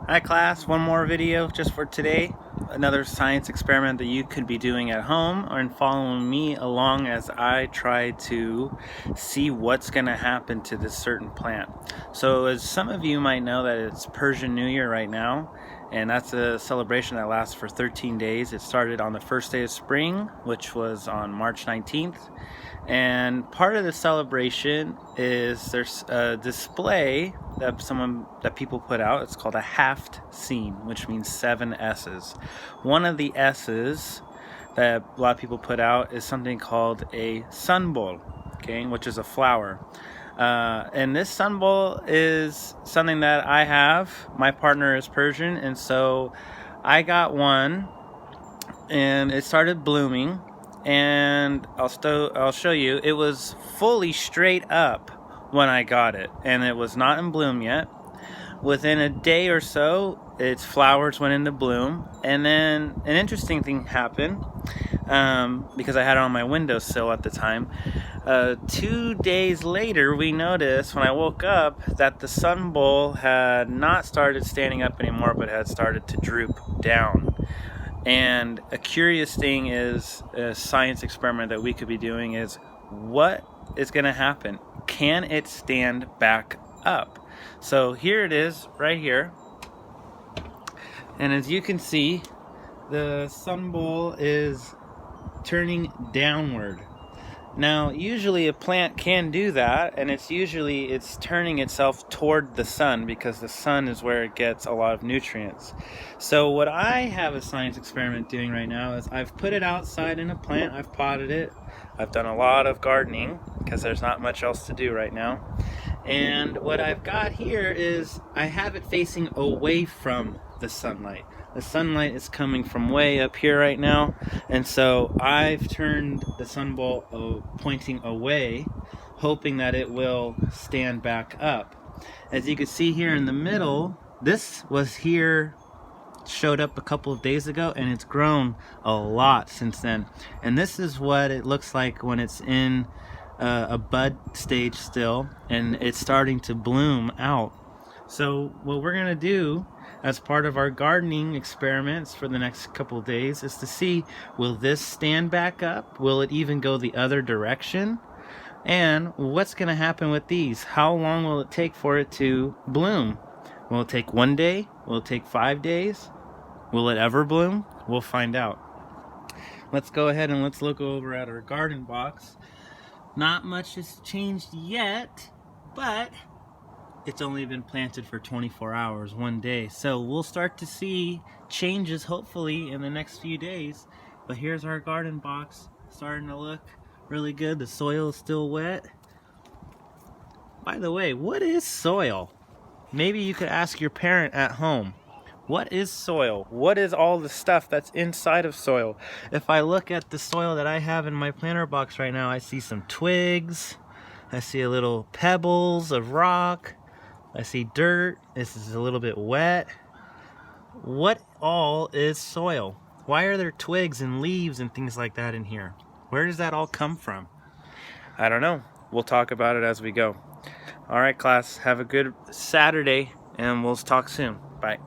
Hi class, one more video just for today. Another science experiment that you could be doing at home and following me along as I try to see what's going to happen to this certain plant. So as some of you might know that it's Persian New Year right now, and that's a celebration that lasts for 13 days. It started on the first day of spring, which was on March 19th. And part of the celebration is there's a display that people put out. It's called a haft scene, which means 7 S's. One of the S's that a lot of people put out is something called a Sonbol, okay, which is a flower. And this Sonbol is something that I have. My partner is Persian, and so I got one, and it started blooming. And I'll show you. It was fully straight up when I got it, and it was not in bloom yet. Within a day or so, its flowers went into bloom, and then an interesting thing happened because I had it on my windowsill at the time. 2 days later, we noticed when I woke up that the Sonbol had not started standing up anymore, but had started to droop down. And a curious thing is a science experiment that we could be doing is what is going to happen? Can it stand back up? So here it is right here. And as you can see, the Sonbol is turning downward. Now, usually a plant can do that, and it's turning itself toward the sun because the sun is where it gets a lot of nutrients. So what I have a science experiment doing right now is I've put it outside in a plant, I've potted it, I've done a lot of gardening because there's not much else to do right now. And what I've got here is I have it facing away from the sunlight. The sunlight is coming from way up here right now, and so I've turned the Sonbol pointing away, hoping that it will stand back up. As you can see here in the middle, this was here, showed up a couple of days ago, and it's grown a lot since then. And this is what it looks like when it's in a bud stage still, and it's starting to bloom out. So what we're gonna do as part of our gardening experiments for the next couple of days is to see, will this stand back up? Will it even go the other direction? And what's gonna happen with these? How long will it take for it to bloom? Will it take 1 day? Will it take 5 days? Will it ever bloom? We'll find out. Let's go ahead and let's look over at our garden box. Not much has changed yet, but it's only been planted for 24 hours, 1 day. So we'll start to see changes hopefully in the next few days. But here's our garden box, starting to look really good. The soil is still wet. By the way, what is soil? Maybe you could ask your parent at home. What is soil? What is all the stuff that's inside of soil? If I look at the soil that I have in my planter box right now, I see some twigs. I see a little pebbles of rock. I see dirt. This is a little bit wet. What all is soil? Why are there twigs and leaves and things like that in here? Where does that all come from? I don't know. We'll talk about it as we go. All right, class. Have a good Saturday, and we'll talk soon. Bye.